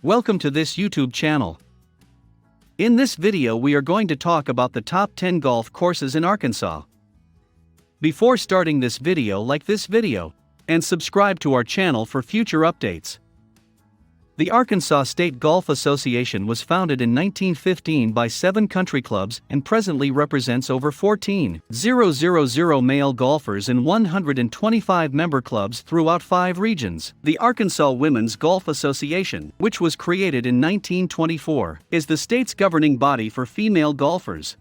Welcome to this YouTube channel. In this video we are going to talk about the top 10 golf courses in Arkansas. Before starting this video, like this video and subscribe to our channel for future updates. The Arkansas State Golf Association was founded in 1915 by 7 country clubs and presently represents over 14,000 male golfers in 125 member clubs throughout 5 regions. The Arkansas Women's Golf Association, which was created in 1924, is the state's governing body for female golfers.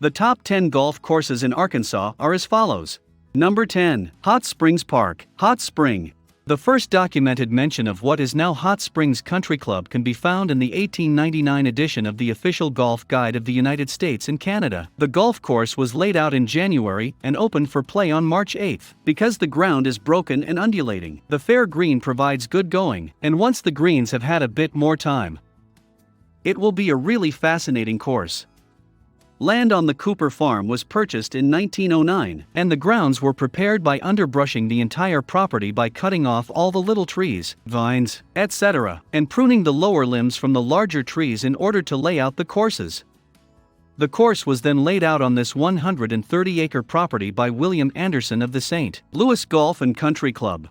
The top 10 golf courses in Arkansas are as follows. Number 10. Hot Springs Park. Hot Spring. The first documented mention of what is now Hot Springs Country Club can be found in the 1899 edition of the Official Golf Guide of the United States and Canada. The golf course was laid out in January and opened for play on March 8. Because the ground is broken and undulating, the fair green provides good going, and once the greens have had a bit more time, it will be a really fascinating course. Land on the Cooper Farm was purchased in 1909, and the grounds were prepared by underbrushing the entire property by cutting off all the little trees, vines, etc., and pruning the lower limbs from the larger trees in order to lay out the courses. The course was then laid out on this 130-acre property by William Anderson of the St. Louis Golf and Country Club.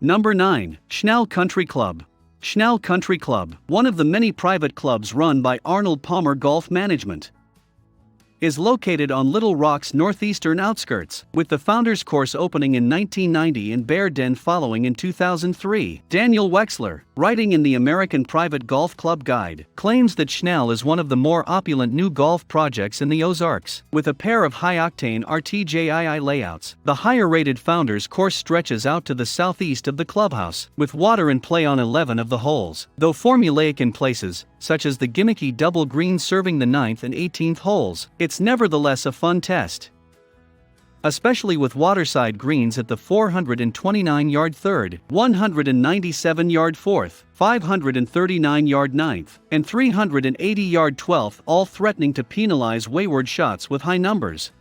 Number 9. Chenal Country Club. Chenal Country Club, one of the many private clubs run by Arnold Palmer Golf Management, is located on Little Rock's northeastern outskirts, with the Founders Course opening in 1990 and Bear Den following in 2003. Daniel Wexler, writing in the American Private Golf Club Guide, claims that Chenal is one of the more opulent new golf projects in the Ozarks, with a pair of high-octane RTJII layouts. The higher-rated Founders Course stretches out to the southeast of the clubhouse, with water in play on 11 of the holes, though formulaic in places, such as the gimmicky double green serving the 9th and 18th holes. It's nevertheless a fun test, especially with waterside greens at the 429-yard 3rd, 197-yard 4th, 539-yard 9th, and 380-yard 12th, all threatening to penalize wayward shots with high numbers.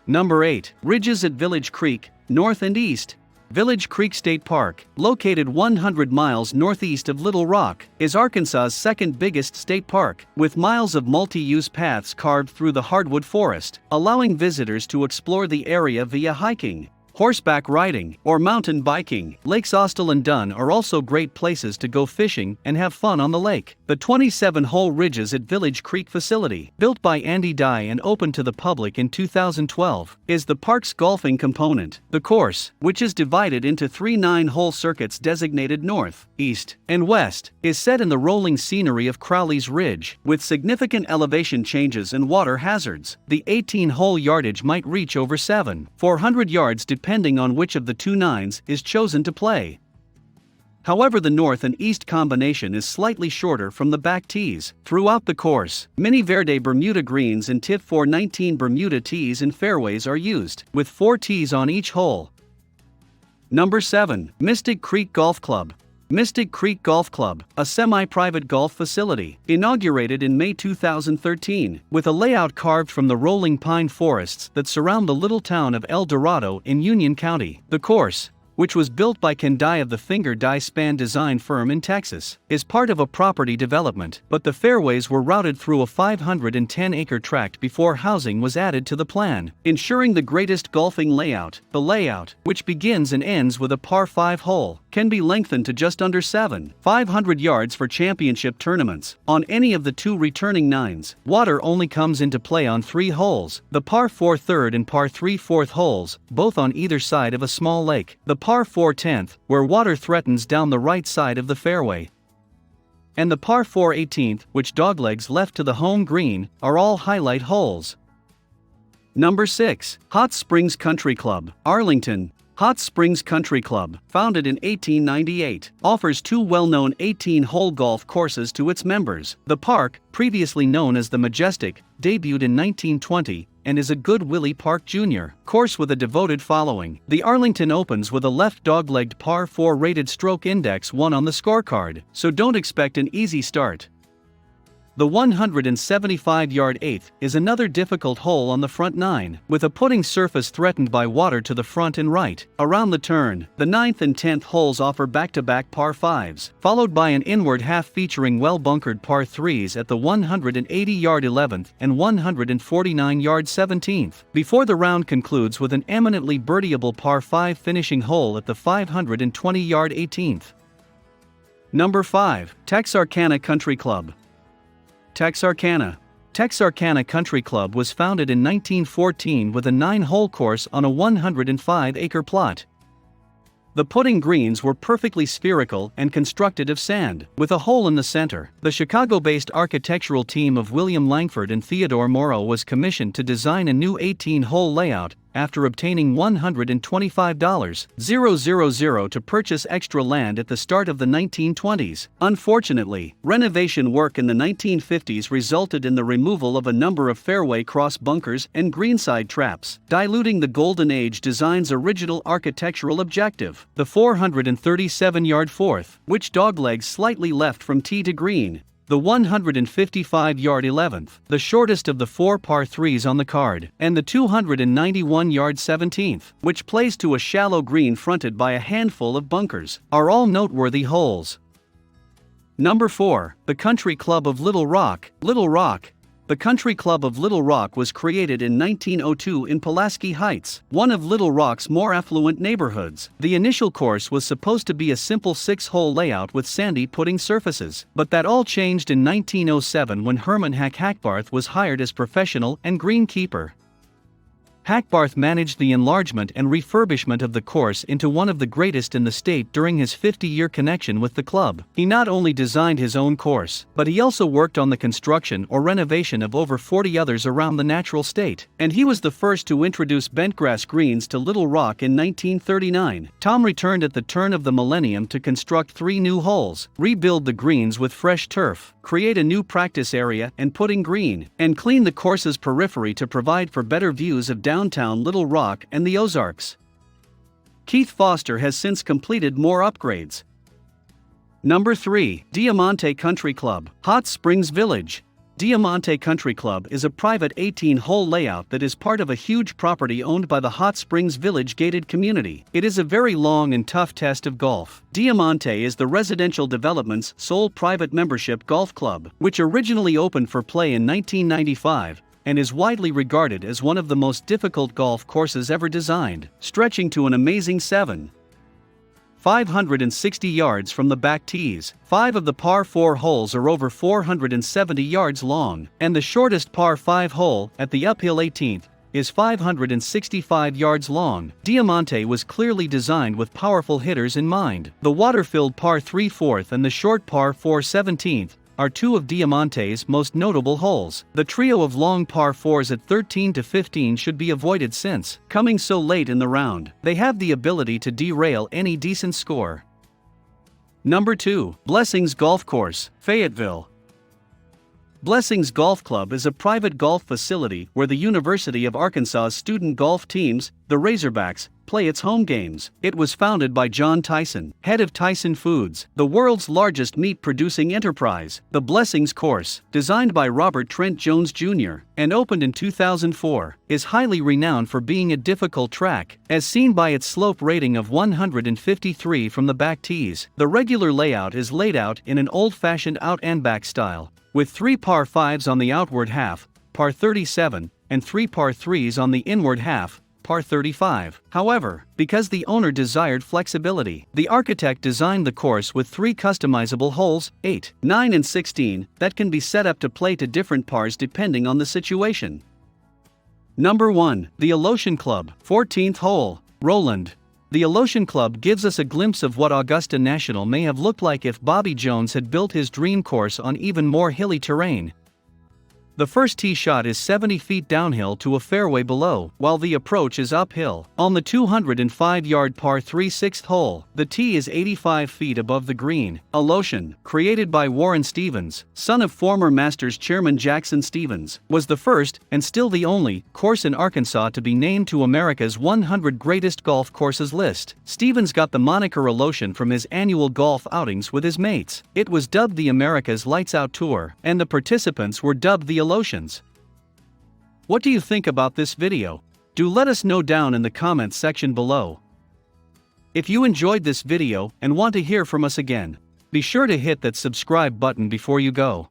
Number 8. Ridges at Village Creek, North and East. Village Creek State Park, located 100 miles northeast of Little Rock, is Arkansas's second biggest state park, with miles of multi-use paths carved through the hardwood forest, allowing visitors to explore the area via hiking, horseback riding, or mountain biking. Lakes Austell and Dunn are also great places to go fishing and have fun on the lake. The 27-hole Ridges at Village Creek facility, built by Andy Dye and opened to the public in 2012, is the park's golfing component. The course, which is divided into 3 9-hole circuits designated north, east, and west, is set in the rolling scenery of Crowley's Ridge, with significant elevation changes and water hazards. The 18-hole yardage might reach over 700 yards depending on which of the 2 9s is chosen to play. However, the north and east combination is slightly shorter from the back tees. Throughout the course, mini Verde Bermuda greens and TIF 419 Bermuda tees and fairways are used, with 4 tees on each hole. Number 7. Mystic Creek Golf Club. Mystic Creek Golf Club, a semi-private golf facility, inaugurated in May 2013, with a layout carved from the rolling pine forests that surround the little town of El Dorado in Union County. The course, which was built by Ken Dye of the Finger Dye Span design firm in Texas, is part of a property development, but the fairways were routed through a 510-acre tract before housing was added to the plan, ensuring the greatest golfing layout. The layout, which begins and ends with a par 5 hole, can be lengthened to just under 700 yards for championship tournaments. On any of the 2 returning 9s, water only comes into play on 3 holes, the par 4 3rd and par 3 4th holes, both on either side of a small lake. The par 4 10th, where water threatens down the right side of the fairway, and the par 4 18th, which doglegs left to the home green, are all highlight holes. Number 6. Hot Springs Country Club, Arlington. Hot Springs Country Club, founded in 1898, offers 2 well-known 18-hole golf courses to its members. The park, previously known as the Majestic, debuted in 1920, and is a Good Willie Park Jr. course with a devoted following. The Arlington opens with a left dog-legged par 4 rated stroke index 1 on the scorecard, so don't expect an easy start. The 175-yard 8th is another difficult hole on the front 9, with a putting surface threatened by water to the front and right. Around the turn, the 9th and 10th holes offer back-to-back par 5s, followed by an inward half featuring well-bunkered par 3s at the 180-yard 11th and 149-yard 17th, before the round concludes with an eminently birdieable par 5 finishing hole at the 520-yard 18th. Number 5. Texarkana Country Club. Texarkana. Texarkana Country Club was founded in 1914 with a 9-hole course on a 105-acre plot. The putting greens were perfectly spherical and constructed of sand, with a hole in the center. The Chicago-based architectural team of William Langford and Theodore Morrow was commissioned to design a new 18-hole layout, after obtaining $125,000 to purchase extra land at the start of the 1920s. Unfortunately, renovation work in the 1950s resulted in the removal of a number of fairway cross bunkers and greenside traps, diluting the Golden Age design's original architectural objective. The 437-yard 4th, which doglegs slightly left from tee to green. The 155-yard 11th, the shortest of the 4 par 3s on the card, and the 291-yard 17th, which plays to a shallow green fronted by a handful of bunkers, are all noteworthy holes. Number 4. The Country Club of Little Rock. Little Rock. The Country Club of Little Rock was created in 1902 in Pulaski Heights, one of Little Rock's more affluent neighborhoods. The initial course was supposed to be a simple 6-hole layout with sandy putting surfaces, but that all changed in 1907 when Herman Hackbarth was hired as professional and greenkeeper. Hackbarth managed the enlargement and refurbishment of the course into one of the greatest in the state during his 50-year connection with the club. He not only designed his own course, but he also worked on the construction or renovation of over 40 others around the natural state. And he was the first to introduce bentgrass greens to Little Rock in 1939. Tom returned at the turn of the millennium to construct 3 new holes, rebuild the greens with fresh turf, create a new practice area and putting green, and clean the course's periphery to provide for better views of downtown Little Rock and the Ozarks. Keith Foster has since completed more upgrades. Number 3. Diamante Country Club, Hot Springs Village. Diamante Country Club is a private 18-hole layout that is part of a huge property owned by the Hot Springs Village gated community. It is a very long and tough test of golf. Diamante is the residential development's sole private membership golf club, which originally opened for play in 1995, and is widely regarded as one of the most difficult golf courses ever designed, stretching to an amazing 560 yards from the back tees. 5 of the par 4 holes are over 470 yards long, and the shortest par 5 hole, at the uphill 18th, is 565 yards long. Diamante was clearly designed with powerful hitters in mind. The water-filled par 3 4th and the short par 4 17th are 2 of Diamante's most notable holes. The trio of long par 4s at 13 to 15 should be avoided since, coming so late in the round, they have the ability to derail any decent score. Number 2. Blessings Golf Course, Fayetteville. Blessings Golf Club is a private golf facility where the University of Arkansas's student golf teams, the Razorbacks, play its home games. It was founded by John Tyson, head of Tyson Foods, the world's largest meat-producing enterprise. The Blessings course, designed by Robert Trent Jones Jr. and opened in 2004, is highly renowned for being a difficult track, as seen by its slope rating of 153 from the back tees. The regular layout is laid out in an old-fashioned out-and-back style, with 3 par 5s on the outward half, par 37, and 3 par 3s on the inward half, par 35. However, because the owner desired flexibility, the architect designed the course with 3 customizable holes, 8, 9 and 16, that can be set up to play to different pars depending on the situation. Number 1. The Alotian Club, 14th hole, Roland. The Alotian Club gives us a glimpse of what Augusta National may have looked like if Bobby Jones had built his dream course on even more hilly terrain. The first tee shot is 70 feet downhill to a fairway below, while the approach is uphill. On the 205-yard par 3/6 hole, the tee is 85 feet above the green. Alotian, created by Warren Stevens, son of former Masters chairman Jackson Stevens, was the first, and still the only, course in Arkansas to be named to America's 100 Greatest Golf Courses list. Stevens got the moniker Alotian from his annual golf outings with his mates. It was dubbed the America's Lights Out Tour, and the participants were dubbed the Alotians. What do you think about this video? Do let us know down in the comments section below. If you enjoyed this video and want to hear from us again, be sure to hit that subscribe button before you go.